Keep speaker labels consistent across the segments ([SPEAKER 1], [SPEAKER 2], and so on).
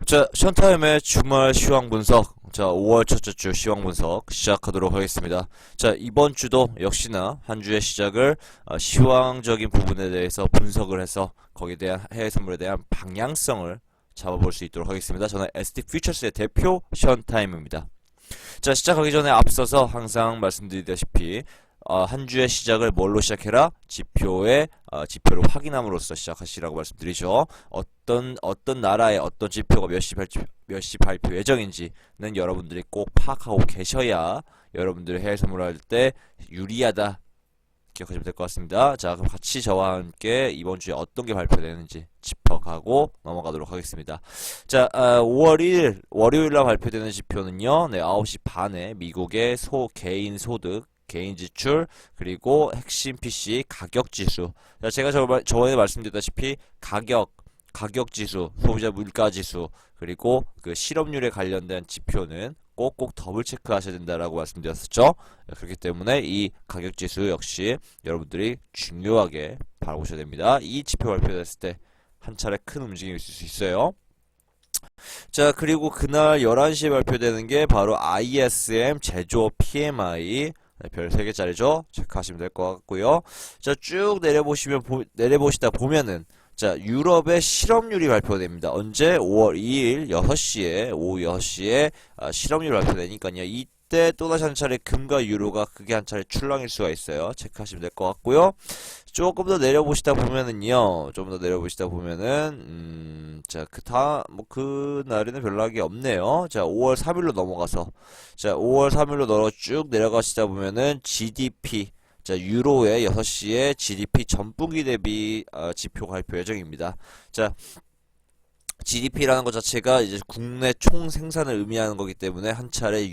[SPEAKER 1] 자, 션타임의 주말 시황 분석. 자, 5월 첫째 주 시황 분석 시작하도록 하겠습니다. 자, 이번 주도 역시나 한 주의 시작을 시황적인 부분에 대해서 분석을 해서 거기에 대한 해외 선물에 대한 방향성을 잡아볼 수 있도록 하겠습니다. 저는 SD 퓨처스의 대표 션타임입니다. 자, 시작하기 전에 앞서서 항상 말씀드리다시피 한 주의 시작을 뭘로 시작해라? 지표를 확인함으로써 시작하시라고 말씀드리죠. 어떤 나라의 어떤 지표가 몇 시 발표 예정인지는 여러분들이 꼭 파악하고 계셔야 여러분들이 해외 선물할 때 유리하다 기억하시면 될 것 같습니다. 자, 그럼 같이 저와 함께 이번 주에 어떤 게 발표되는지 짚어가고 넘어가도록 하겠습니다. 자, 5월 1일 월요일날 발표되는 지표는요, 9시 반에 미국의 개인 소득, 개인 지출, 그리고 핵심 PC 가격 지수. 자, 제가 저번에 말씀드렸다시피 가격 지수, 소비자 물가 지수, 그리고 그 실업률에 관련된 지표는 꼭꼭 더블 체크하셔야 된다라고 말씀드렸었죠. 그렇기 때문에 이 가격 지수 역시 여러분들이 중요하게 바라보셔야 됩니다. 이 지표 발표됐을 때 한 차례 큰 움직임이 있을 수 있어요. 자, 그리고 그날 11시에 발표되는 게 바로 ISM 제조업 PMI, 별 3개짜리죠. 체크하시면 될 것 같고요. 자, 쭉 내려보시다 보면은, 자, 유럽의 실업률이 발표됩니다. 언제? 5월 2일 6시에, 오후 6시에 실업률 발표되니까요. 이때 또다시 한 차례 금과 유로가 크게 한 차례 출렁일 수가 있어요. 체크하시면 될 것 같고요. 조금 더 내려보시다 보면은요, 자, 그 날에는 별로 하기 없네요. 자, 5월 3일로 넘어가서, 자, 5월 3일로 쭉 내려가시다 보면은 GDP, 자, 유로의 6시에 GDP 전분기 대비 지표 발표 예정입니다. 자, GDP라는 것 자체가 이제 국내 총 생산을 의미하는 거기 때문에 한 차례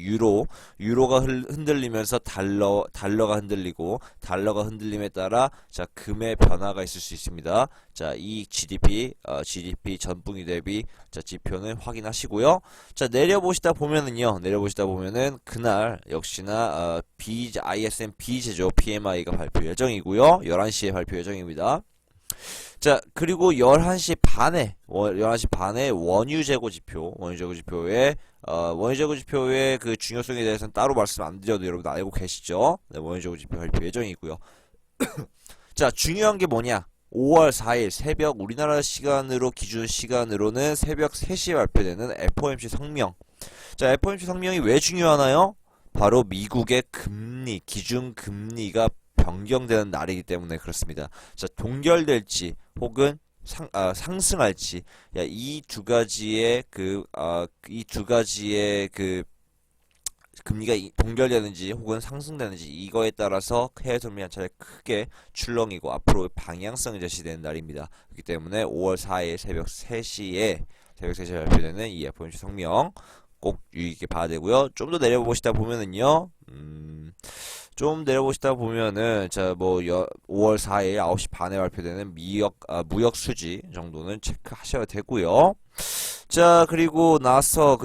[SPEAKER 1] 유로가 흔들리면서 달러가 흔들리고, 달러가 흔들림에 따라 자, 금의 변화가 있을 수 있습니다. 자, 이 GDP 전분기 대비 자, 지표는 확인하시고요. 자, 내려보시다 보면은 그날 역시나 ISM 비제조 PMI가 발표 예정이고요. 11시에 발표 예정입니다. 자, 그리고 11시 반에 원유 재고 지표의 그 중요성에 대해서는 따로 말씀 안 드려도 여러분 알고 계시죠? 네, 원유 재고 지표 발표 예정이고요. 자, 중요한 게 뭐냐? 5월 4일 새벽 우리나라 기준 시간으로는 새벽 3시에 발표되는 FOMC 성명. 자, FOMC 성명이 왜 중요하나요? 바로 미국의 기준 금리가 변경되는 날이기 때문에 그렇습니다. 자, 동결될지 혹은 상승할지, 이 두 가지의 금리가 동결되는지 혹은 상승되는지 이거에 따라서 해외 선물이 한 차례 크게 출렁이고 앞으로의 방향성이 제시되는 날입니다. 그렇기 때문에 5월 4일 새벽 3시에 발표되는 이 FOMC 성명 꼭 유의 깊게 봐야 되고요. 좀 더 내려보시다 보면은요, 자, 5월 4일 9시 반에 발표되는 무역 수지 정도는 체크하셔야 되고요. 자, 그리고 나서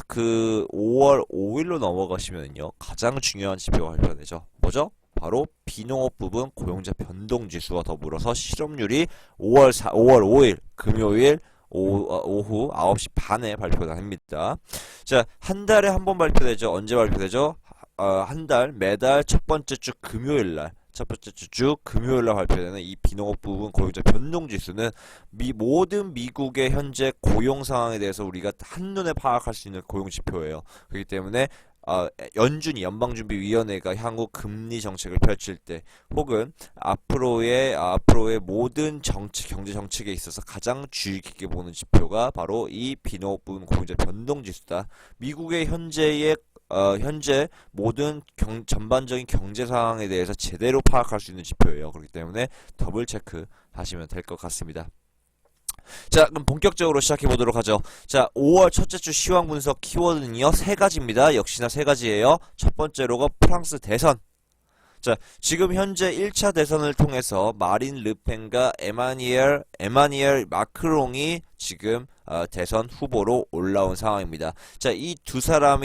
[SPEAKER 1] 그 5월 5일로 넘어가시면요, 가장 중요한 지표가 발표되죠. 뭐죠? 바로 비농업 부분 고용자 변동 지수와 더불어서 실업률이 5월 5일 금요일 오후 9시 반에 발표가 됩니다. 자, 한 달에 한 번 발표되죠. 언제 발표되죠? 매달 첫 번째 주 금요일날 발표되는 이 비농업 부분 고용자 변동 지수는 모든 미국의 현재 고용 상황에 대해서 우리가 한눈에 파악할 수 있는 고용 지표예요. 그렇기 때문에 연방준비위원회가 향후 금리 정책을 펼칠 때 혹은 앞으로의 모든 경제 정책에 있어서 가장 주의 깊게 보는 지표가 바로 이 비농업 부분 고용자 변동 지수다. 미국의 현재 모든 전반적인 경제 상황에 대해서 제대로 파악할 수 있는 지표예요. 그렇기 때문에 더블 체크 하시면 될 것 같습니다. 자, 그럼 본격적으로 시작해 보도록 하죠. 자, 5월 첫째 주 시황 분석 키워드는요, 3가지입니다. 역시나 3가지예요. 첫 번째로가 프랑스 대선. 자, 지금 현재 1차 대선을 통해서 마린 르펜과 에마니엘 마크롱이 지금 대선 후보로 올라온 상황입니다. 자, 이 두 사람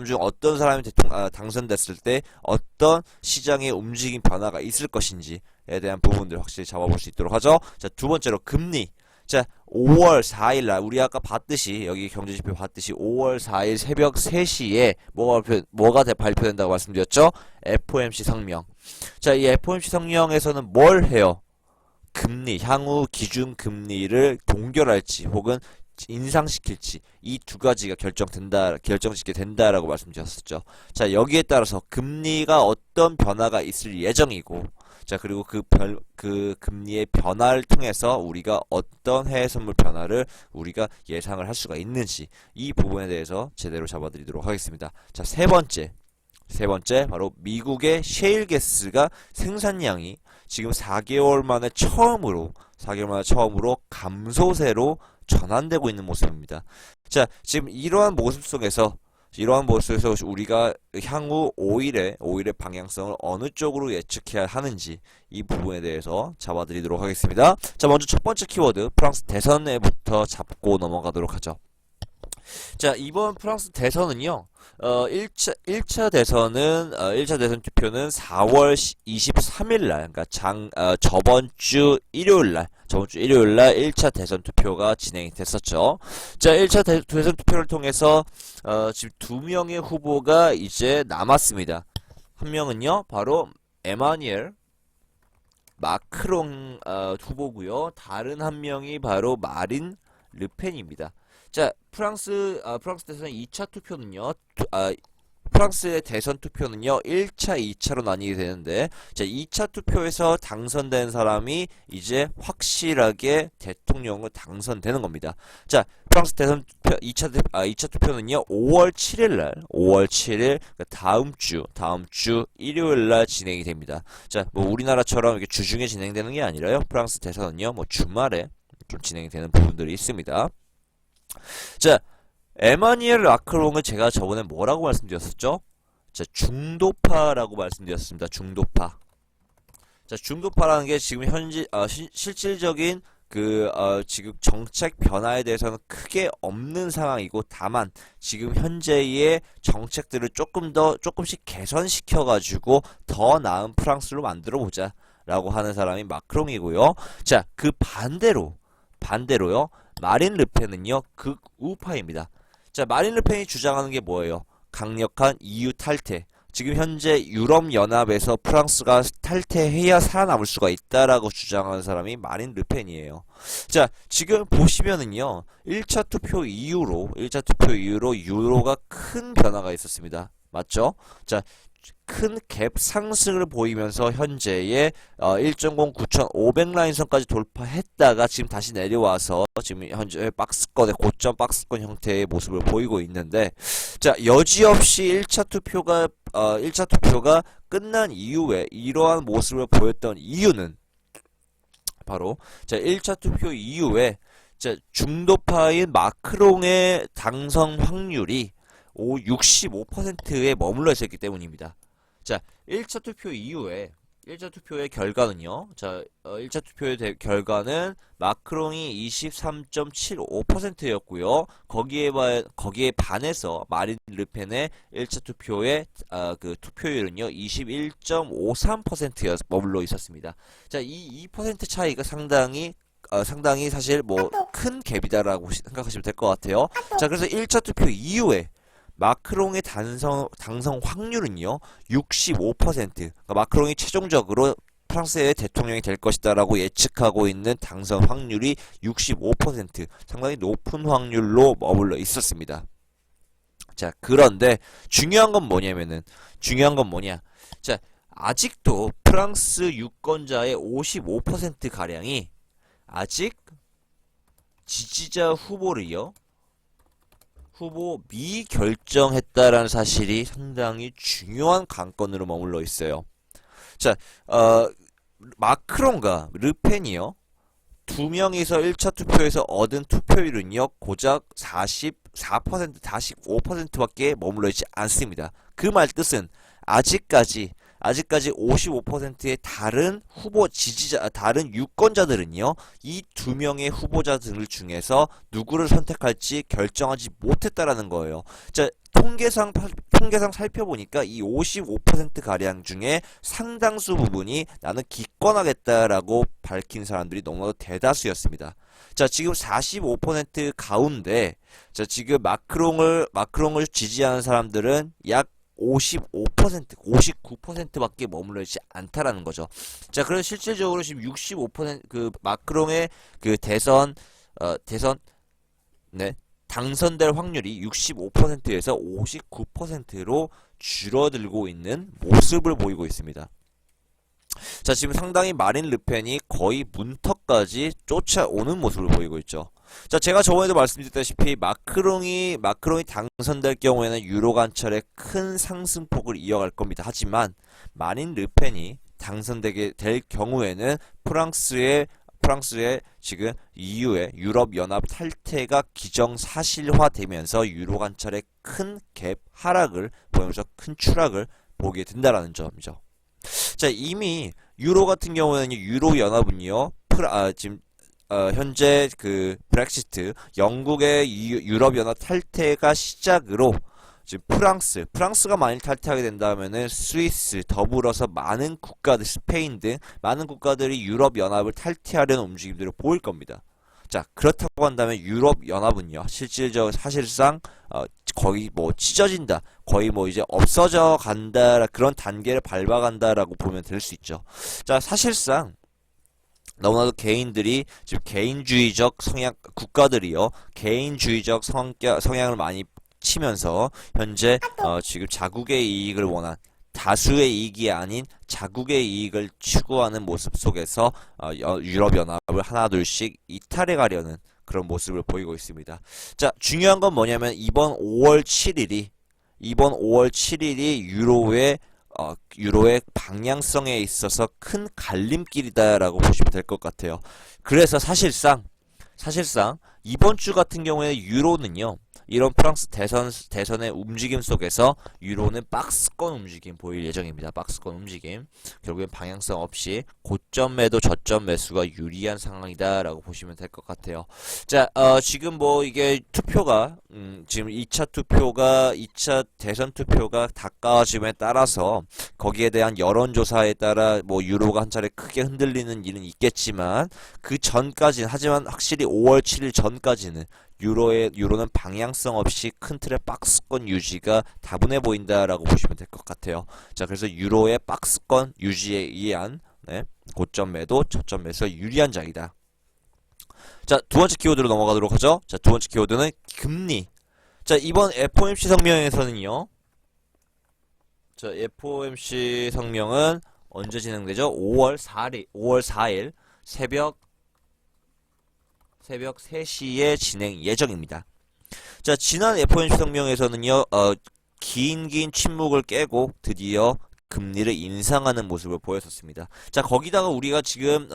[SPEAKER 1] 중 어떤 사람이 당선됐을 때 어떤 시장의 움직임 변화가 있을 것인지에 대한 부분들 확실히 잡아볼 수 있도록 하죠. 자, 두 번째로 금리. 자, 5월 4일 날 우리 아까 봤듯이 여기 경제지표 봤듯이 5월 4일 새벽 3시에 뭐가 발표된다고 말씀드렸죠? FOMC 성명. 자, 이 FOMC 성명에서는 뭘 해요? 금리, 향후 기준 금리를 동결할지 혹은 인상시킬지 이 두 가지가 결정짓게 된다라고 말씀드렸었죠. 자, 여기에 따라서 금리가 어떤 변화가 있을 예정이고, 자, 그리고 그 금리의 변화를 통해서 우리가 어떤 해외 선물 변화를 우리가 예상을 할 수가 있는지 이 부분에 대해서 제대로 잡아드리도록 하겠습니다. 자, 세 번째 바로 미국의 셰일가스가 생산량이 지금 4개월 만에 처음으로 감소세로 전환되고 있는 모습입니다. 자, 지금 이러한 모습 속에서 우리가 향후 5일의 방향성을 어느 쪽으로 예측해야 하는지 이 부분에 대해서 잡아드리도록 하겠습니다. 자, 먼저 첫 번째 키워드 프랑스 대선에부터 잡고 넘어가도록 하죠. 자, 이번 프랑스 대선은요, 1차 대선 투표는 4월 23일 날, 그러니까 저번 주 일요일 날 1차 대선 투표가 진행이 됐었죠. 자, 1차 대선 투표를 통해서, 지금 두 명의 후보가 이제 남았습니다. 한 명은요, 바로 에마뉘엘 마크롱, 후보고요. 다른 한 명이 바로 마린 르펜입니다. 자, 프랑스 대선 2차 투표는요, 프랑스의 대선 투표는요, 1차, 2차로 나뉘게 되는데, 자, 2차 투표에서 당선된 사람이 이제 확실하게 대통령으로 당선되는 겁니다. 자, 프랑스 대선 투표, 2차 투표는요, 5월 7일, 그러니까 다음 주 일요일 날 진행이 됩니다. 자, 뭐, 우리나라처럼 이렇게 주중에 진행되는 게 아니라요, 프랑스 대선은요, 뭐, 주말에 좀 진행이 되는 부분들이 있습니다. 자, 에마뉘엘 마크롱은 제가 저번에 뭐라고 말씀드렸었죠? 자, 중도파라고 말씀드렸습니다. 중도파. 자, 중도파라는 게 지금 실질적인 지금 정책 변화에 대해서는 크게 없는 상황이고, 다만 지금 현재의 정책들을 조금씩 개선시켜가지고 더 나은 프랑스로 만들어보자 라고 하는 사람이 마크롱이고요. 자, 그 반대로요. 마린 르펜은요, 극우파입니다. 자, 마린 르펜이 주장하는 게 뭐예요? 강력한 EU 탈퇴. 지금 현재 유럽연합에서 프랑스가 탈퇴해야 살아남을 수가 있다라고 주장하는 사람이 마린 르펜이에요. 자, 지금 보시면은요, 1차 투표 이후로 유로가 큰 변화가 있었습니다. 맞죠? 자, 큰 갭 상승을 보이면서 현재의 1.09,500 라인선까지 돌파했다가 지금 다시 내려와서 지금 현재 고점 박스권 형태의 모습을 보이고 있는데, 자, 여지없이 1차 투표가 끝난 이후에 이러한 모습을 보였던 이유는 바로, 자, 1차 투표 이후에, 자, 중도파인 마크롱의 당선 확률이 65%에 머물러 있었기 때문입니다. 자, 1차 투표의 결과는요. 자, 1차 투표의 결과는 마크롱이 23.75%였고요. 거기에 반해서 마린 르펜의 1차 투표의 투표율은요. 21.53%에 머물러 있었습니다. 자, 이 2% 차이가 상당히 사실 뭐 큰 갭이다라고 생각하시면 될 것 같아요. 자, 그래서 1차 투표 이후에 마크롱의 당선 확률은요, 65%. 그러니까 마크롱이 최종적으로 프랑스의 대통령이 될 것이다라고 예측하고 있는 당선 확률이 65%. 상당히 높은 확률로 머물러 있었습니다. 자, 그런데 중요한 건 뭐냐? 자, 아직도 프랑스 유권자의 55%가량이 아직 지지자 후보 미결정했다라는 사실이 상당히 중요한 관건으로 머물러 있어요. 자, 마크롱과 르펜이요, 두 명이서 1차 투표에서 얻은 투표율은요, 고작 44%, 45%밖에 머물러 있지 않습니다. 그 말 뜻은 아직까지 아직까지 55%의 다른 후보 지지자, 다른 유권자들은요, 이 두 명의 후보자들 중에서 누구를 선택할지 결정하지 못했다라는 거예요. 자, 통계상 살펴보니까 이 55%가량 중에 상당수 부분이 나는 기권하겠다라고 밝힌 사람들이 너무나도 대다수였습니다. 자, 지금 45% 가운데, 자, 지금 마크롱을 지지하는 사람들은 약 55%, 59%밖에 머물러 있지 않다라는 거죠. 자, 그래서 실질적으로 지금 65%, 마크롱의 대선, 네, 당선될 확률이 65%에서 59%로 줄어들고 있는 모습을 보이고 있습니다. 자, 지금 상당히 마린 르펜이 거의 문턱까지 쫓아오는 모습을 보이고 있죠. 자, 제가 저번에도 말씀드렸다시피 마크롱이 당선될 경우에는 유로 관철의 큰 상승폭을 이어갈 겁니다. 하지만 마린 르펜이 당선되게 될 경우에는 프랑스의 지금 EU의 유럽연합 탈퇴가 기정사실화되면서 유로 관철의 큰 갭 하락을 보면서 큰 추락을 보게 된다라는 점이죠. 자, 이미 유로 같은 경우에는 유로연합은요, 지금 현재 브렉시트, 영국의 유럽연합 탈퇴가 시작으로 지금 프랑스가 만일 탈퇴하게 된다면은 스위스 더불어서 많은 국가들, 스페인 등 많은 국가들이 유럽연합을 탈퇴하려는 움직임들을 보일 겁니다. 자, 그렇다고 한다면 유럽연합은요, 사실상 거의 찢어진다, 거의 이제 없어져 간다, 그런 단계를 밟아간다라고 보면 될 수 있죠. 자, 사실상 너무나도 개인들이 지금 개인주의적 국가들이요, 개인주의적 성향을 많이 치면서 현재 지금 자국의 이익을 원한, 다수의 이익이 아닌 자국의 이익을 추구하는 모습 속에서 유럽연합을 하나둘씩 이탈해 가려는 그런 모습을 보이고 있습니다. 자, 중요한 건 뭐냐면 이번 5월 7일이 유로의 방향성에 있어서 큰 갈림길이다라고 보시면 될 것 같아요. 그래서 사실상 이번 주 같은 경우에 유로는요, 이런 프랑스 대선의 움직임 속에서 유로는 박스권 움직임 보일 예정입니다. 박스권 움직임. 결국엔 방향성 없이 고점 매도 저점 매수가 유리한 상황이다라고 보시면 될 것 같아요. 자, 지금 이게 투표가 지금 2차 대선 투표가 가까워짐에 따라서 거기에 대한 여론조사에 따라 유로가 한 차례 크게 흔들리는 일은 있겠지만 하지만 확실히 5월 7일 전까지는 유로는 방향성 없이 큰 틀의 박스권 유지가 다분해 보인다라고 보시면 될 것 같아요. 자, 그래서 유로의 박스권 유지에 의한 고점 매도, 저점 매수가 유리한 장이다. 자, 두 번째 키워드로 넘어가도록 하죠. 자, 두 번째 키워드는 금리. 자, 이번 FOMC 성명에서는요. 자, FOMC 성명은 언제 진행되죠? 5월 4일 새벽 3시에 진행 예정입니다. 자, 지난 FOMC 성명에서는요, 긴 침묵을 깨고 드디어 금리를 인상하는 모습을 보였었습니다. 자, 거기다가 우리가 지금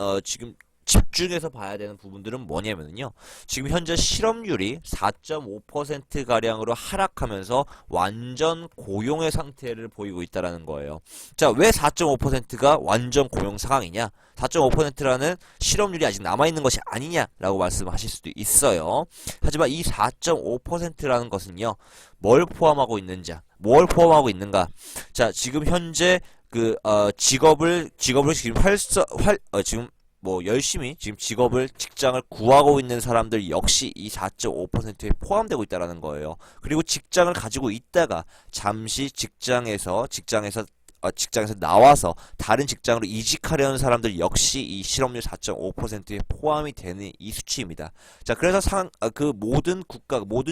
[SPEAKER 1] 집중해서 봐야 되는 부분들은 뭐냐면요. 지금 현재 실업률이 4.5%가량으로 하락하면서 완전 고용의 상태를 보이고 있다는 거예요. 자, 왜 4.5%가 완전 고용 상황이냐? 4.5%라는 실업률이 아직 남아있는 것이 아니냐라고 말씀하실 수도 있어요. 하지만 이 4.5%라는 것은요, 뭘 포함하고 있는가? 자, 지금 현재 직업을 지금 열심히 지금 직장을 구하고 있는 사람들 역시 이 4.5%에 포함되고 있다라는 거예요. 그리고 직장을 가지고 있다가 잠시 직장에서 나와서 다른 직장으로 이직하려는 사람들 역시 이 실업률 4.5%에 포함이 되는 이 수치입니다. 자, 그래서 모든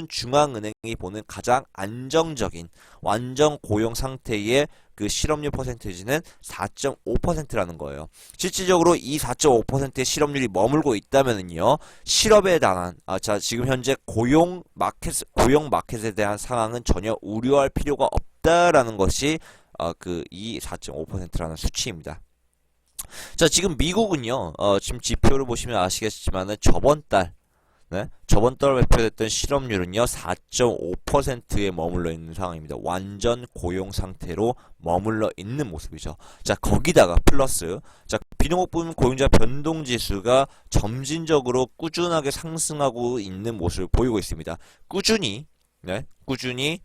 [SPEAKER 1] 중앙은행이 보는 가장 안정적인 완전 고용 상태의 실업률 퍼센테이지는 4.5%라는 거예요. 실질적으로 이 4.5%의 실업률이 머물고 있다면은요, 실업에 대한 지금 현재 고용 마켓에 대한 상황은 전혀 우려할 필요가 없다라는 것이 이 4.5%라는 수치입니다. 자, 지금 미국은요, 지금 지표를 보시면 아시겠지만은 저번 달 네, 저번 달 발표됐던 실업률은요 4.5%에 머물러 있는 상황입니다. 완전 고용 상태로 머물러 있는 모습이죠. 자, 거기다가 플러스 자, 비농업부문 고용자 변동지수가 점진적으로 꾸준하게 상승하고 있는 모습을 보이고 있습니다. 꾸준히 네, 꾸준히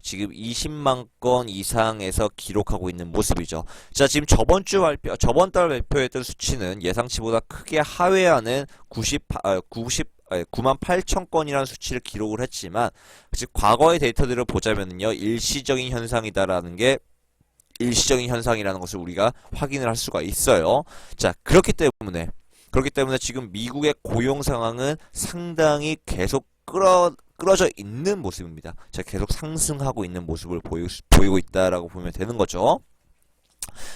[SPEAKER 1] 지금 20만 건 이상에서 기록하고 있는 모습이죠. 자, 지금 저번 달 발표했던 수치는 예상치보다 크게 하회하는 9만 8천 건이라는 수치를 기록을 했지만, 즉, 과거의 데이터들을 보자면요, 일시적인 현상이라는 것을 우리가 확인을 할 수가 있어요. 자, 그렇기 때문에 지금 미국의 고용 상황은 상당히 계속 끌어져 있는 모습입니다. 자, 계속 상승하고 있는 모습을 보이고 있다라고 보면 되는 거죠.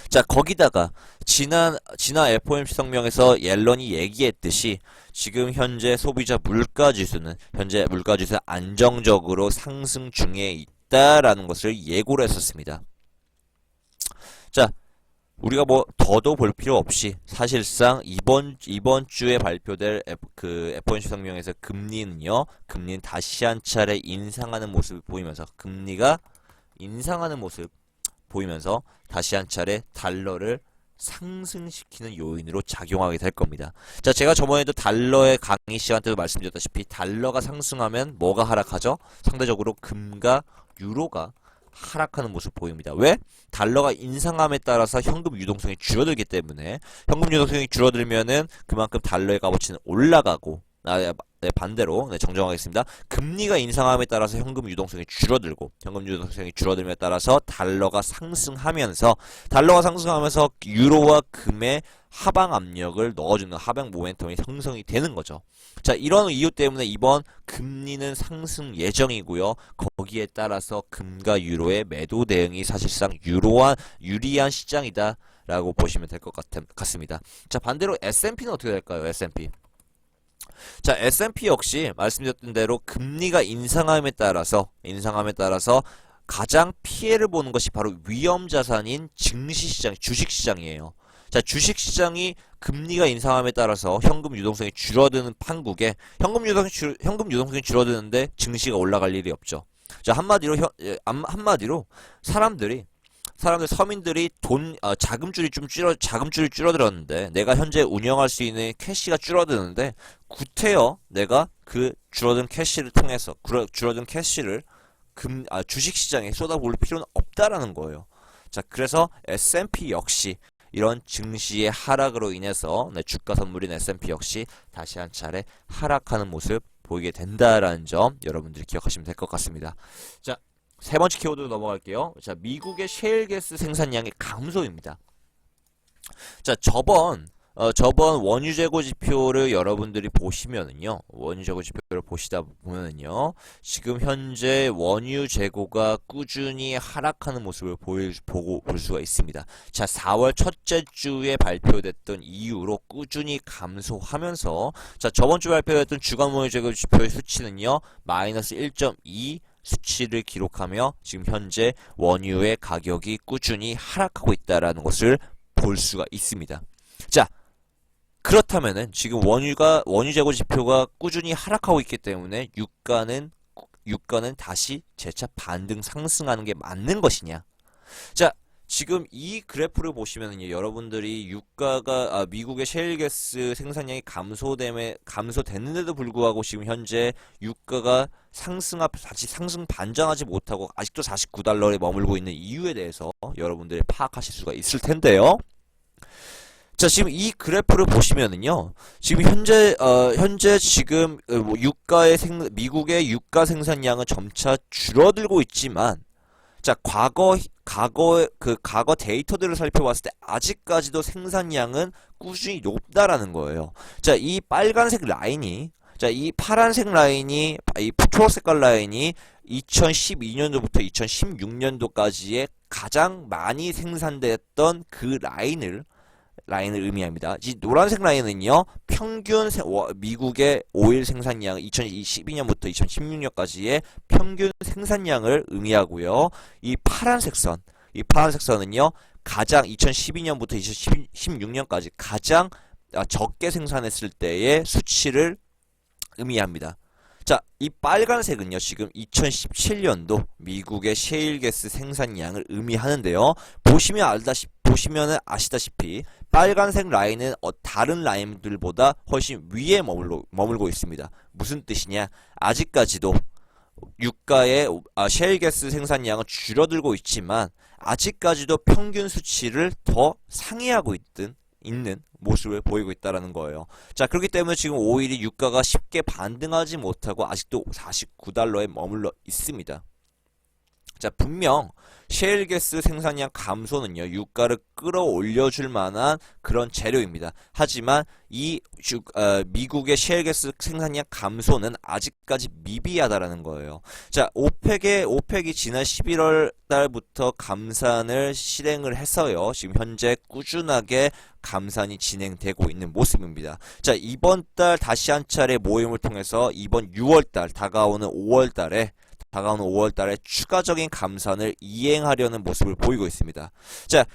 [SPEAKER 1] 자, 거기다가 지난 FOMC 성명에서 옐런이 얘기했듯이 지금 현재 소비자 물가 지수는 안정적으로 상승 중에 있다라는 것을 예고를 했었습니다. 자, 우리가 뭐 더도 볼 필요 없이 사실상 이번 주에 발표될 FOMC 성명에서 금리는 다시 한 차례 인상하는 모습을 보이면서 금리가 인상하는 모습 보이면서 다시 한 차례 달러를 상승시키는 요인으로 작용하게 될 겁니다. 자, 제가 저번에도 달러의 강의 시간 때도 말씀드렸다시피 달러가 상승하면 뭐가 하락하죠? 상대적으로 금과 유로가 하락하는 모습 보입니다. 왜? 달러가 인상함에 따라서 현금 유동성이 줄어들기 때문에 현금 유동성이 줄어들면은 그만큼 달러의 값어치는 올라가고 반대로 정정하겠습니다. 금리가 인상함에 따라서 현금 유동성이 줄어들며 따라서 달러가 상승하면서 유로와 금의 하방 압력을 넣어주는 하방 모멘텀이 형성이 되는 거죠. 자, 이런 이유 때문에 이번 금리는 상승 예정이고요. 거기에 따라서 금과 유로의 매도 대응이 사실상 유리한 시장이다 라고 보시면 될 것 같습니다. 자, 반대로 S&P는 어떻게 될까요? S&P. 자, S&P 역시 말씀드렸던 대로 금리가 인상함에 따라서 가장 피해를 보는 것이 바로 위험 자산인 증시시장, 주식시장이에요. 자, 주식시장이 금리가 인상함에 따라서 현금 유동성이 줄어드는 판국에 현금 유동성이 줄어드는데 증시가 올라갈 일이 없죠. 자, 한마디로 서민들이 자금줄이 줄어들었는데 내가 현재 운영할 수 있는 캐시가 줄어드는데 구태여 내가 그 줄어든 캐시를 주식시장에 쏟아부을 필요는 없다라는 거예요. 자, 그래서 S&P 역시 이런 증시의 하락으로 인해서 주가 선물인 S&P 역시 다시 한 차례 하락하는 모습 보이게 된다라는 점 여러분들이 기억하시면 될 것 같습니다. 자, 세 번째 키워드로 넘어갈게요. 자, 미국의 셰일가스 생산량의 감소입니다. 자, 저번 원유 재고 지표를 여러분들이 보시면은요, 지금 현재 원유 재고가 꾸준히 하락하는 모습을 볼 수가 있습니다. 자, 4월 첫째 주에 발표됐던 이후로 꾸준히 감소하면서, 자, 저번 주 발표됐던 주간 원유 재고 지표의 수치는요, 마이너스 1.2 수치를 기록하며 지금 현재 원유의 가격이 꾸준히 하락하고 있다라는 것을 볼 수가 있습니다. 자, 그렇다면은 지금 원유 재고 지표가 꾸준히 하락하고 있기 때문에 유가는 다시 재차 반등 상승하는 게 맞는 것이냐? 자, 지금 이 그래프를 보시면은요, 여러분들이 미국의 셰일가스 생산량이 감소됐는데도 불구하고 지금 현재 유가가 다시 상승 반전하지 못하고 아직도 49달러에 머물고 있는 이유에 대해서 여러분들이 파악하실 수가 있을 텐데요. 자, 지금 이 그래프를 보시면은요, 지금 현재 지금 미국의 유가 생산량은 점차 줄어들고 있지만, 자, 과거 데이터들을 살펴봤을 때 아직까지도 생산량은 꾸준히 높다라는 거예요. 자, 이 파란색 라인이 초록색깔 라인이 2012년도부터 2016년도까지의 가장 많이 생산됐던 그 라인을 의미합니다. 이 노란색 라인은요, 미국의 오일 생산량 2012년부터 2016년까지의 평균 생산량을 의미하고요. 이 파란색 선은요, 가장 2012년부터 2016년까지 가장 적게 생산했을 때의 수치를 의미합니다. 자, 이 빨간색은요, 지금 2017년도 미국의 셰일가스 생산량을 의미하는데요. 보시면은 아시다시피 빨간색 라인은 다른 라인들보다 훨씬 위에 머물고 있습니다. 무슨 뜻이냐? 아직까지도 유가의 셰일가스 생산량은 줄어들고 있지만 아직까지도 평균 수치를 더 상회하고 있는 모습을 보이고 있다는 거예요. 자, 그렇기 때문에 지금 오일이 유가가 쉽게 반등하지 못하고 아직도 49달러에 머물러 있습니다. 자, 분명 셰일가스 생산량 감소는요, 유가를 끌어올려줄 만한 그런 재료입니다. 하지만 미국의 셰일가스 생산량 감소는 아직까지 미비하다라는 거예요. 자, 오펙이 지난 11월 달부터 감산을 실행을 해서요, 지금 현재 꾸준하게 감산이 진행되고 있는 모습입니다. 자, 이번 달 다시 한 차례 모임을 통해서 이번 6월 달, 다가오는 5월 달에 추가적인 감산을 이행하려는 모습을 보이고 있습니다. 자,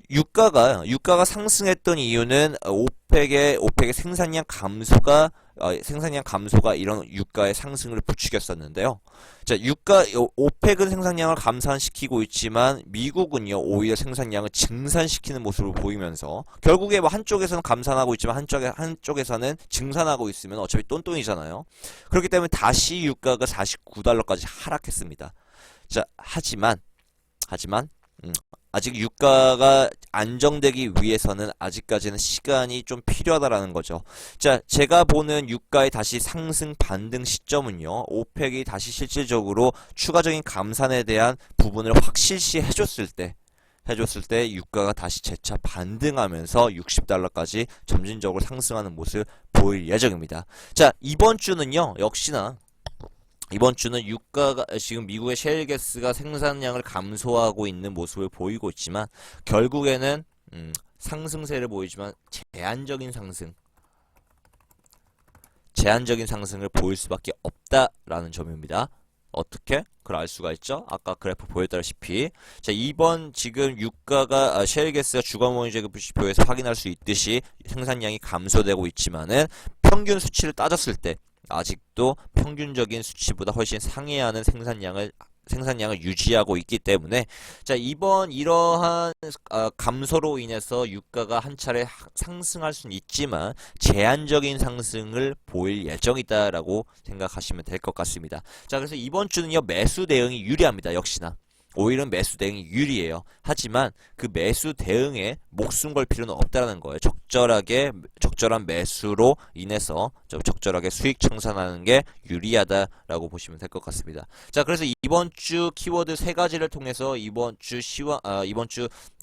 [SPEAKER 1] 유가가 상승했던 이유는 오펙의 생산량 감소가 이런 유가의 상승을 부추겼었는데요. 자, 오펙은 생산량을 감산시키고 있지만 미국은요, 오히려 생산량을 증산시키는 모습을 보이면서 결국에 뭐 한쪽에서는 감산하고 있지만 한쪽에서는 증산하고 있으면 어차피 똔똔이잖아요. 그렇기 때문에 다시 유가가 49달러까지 하락했습니다. 자, 하지만 아직 유가가 안정되기 위해서는 아직까지는 시간이 좀 필요하다라는 거죠. 자, 제가 보는 유가의 다시 상승 반등 시점은요, 오펙이 다시 실질적으로 추가적인 감산에 대한 부분을 확실시 해줬을 때 유가가 다시 재차 반등하면서 60달러까지 점진적으로 상승하는 모습을 보일 예정입니다. 자, 이번 주는 유가가 지금 미국의 셰일가스가 생산량을 감소하고 있는 모습을 보이고 있지만 결국에는 상승세를 보이지만 제한적인 상승을 보일 수밖에 없다라는 점입니다. 어떻게? 그걸 알 수가 있죠? 아까 그래프 보였다시피. 자, 이번 지금 유가가 셰일가스가 주가모니터그 표에서 확인할 수 있듯이 생산량이 감소되고 있지만은 평균 수치를 따졌을 때 아직도 평균적인 수치보다 훨씬 상회하는 생산량을 유지하고 있기 때문에, 자, 이러한 감소로 인해서 유가가 한 차례 상승할 수는 있지만 제한적인 상승을 보일 예정이다라고 생각하시면 될 것 같습니다. 자, 그래서 이번 주는요, 매수 대응이 유리합니다. 역시나 오일은 매수 대응이 유리해요. 하지만 그 매수 대응에 목숨 걸 필요는 없다라는 거예요. 적절한 매수로 인해서 적절하게 수익 청산하는 게 유리하다라고 보시면 될 것 같습니다. 자, 그래서 이번 주 키워드 3가지를 통해서 이번 주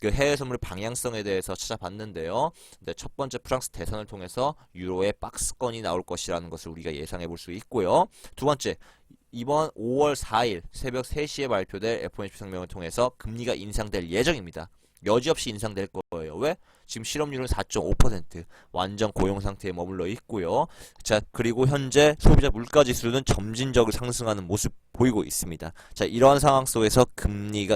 [SPEAKER 1] 그 해외 선물 방향성에 대해서 찾아봤는데요. 첫 번째, 프랑스 대선을 통해서 유로의 박스권이 나올 것이라는 것을 우리가 예상해 볼 수 있고요. 두 번째, 이번 5월 4일 새벽 3시에 발표될 FOMC 성명을 통해서 금리가 인상될 예정입니다. 여지없이 인상될 거예요. 왜? 지금 실업률은 4.5%, 완전 고용 상태에 머물러 있고요. 자, 그리고 현재 소비자 물가지수는 점진적으로 상승하는 모습 보이고 있습니다. 자, 이러한 상황 속에서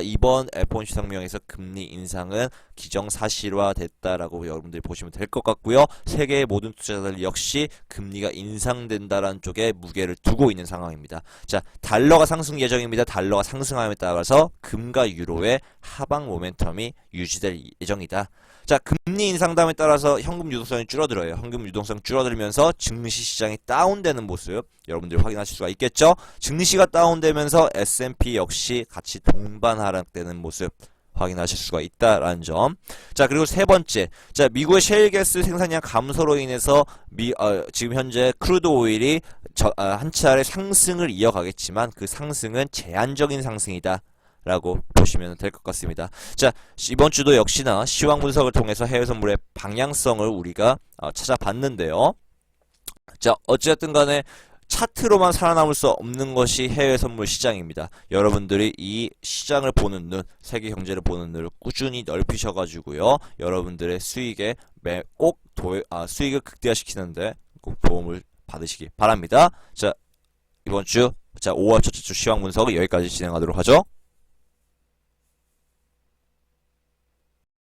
[SPEAKER 1] 이번 FOMC 성명에서 금리 인상은 기정사실화 됐다라고 여러분들이 보시면 될 것 같고요. 세계의 모든 투자자들 역시 금리가 인상된다라는 쪽에 무게를 두고 있는 상황입니다. 자, 달러가 상승 예정입니다. 달러가 상승함에 따라서 금과 유로의 하방 모멘텀이 유지될 예정이다. 자, 금리 인상담에 따라서 현금 유동성이 줄어들어요. 현금 유동성 줄어들면서 증시 시장이 다운되는 모습 여러분들이 확인하실 수가 있겠죠? 증시가 다운되면서 S&P 역시 같이 동반 하락되는 모습 확인하실 수가 있다라는 점. 자, 그리고 세 번째, 자, 미국의 셰일가스 생산량 감소로 인해서 지금 현재 크루드 오일이 한 차례 상승을 이어가겠지만 그 상승은 제한적인 상승이다 라고 보시면 될 것 같습니다. 자, 이번 주도 역시나 시황 분석을 통해서 해외 선물의 방향성을 우리가 찾아봤는데요. 자, 어쨌든 간에 차트로만 살아남을 수 없는 것이 해외 선물 시장입니다. 여러분들이 이 시장을 보는 눈, 세계 경제를 보는 눈을 꾸준히 넓히셔가지고요, 여러분들의 수익을 극대화시키는데 꼭 도움을 받으시기 바랍니다. 자, 이번 주 5월 첫째 주 시황 분석은 여기까지 진행하도록 하죠.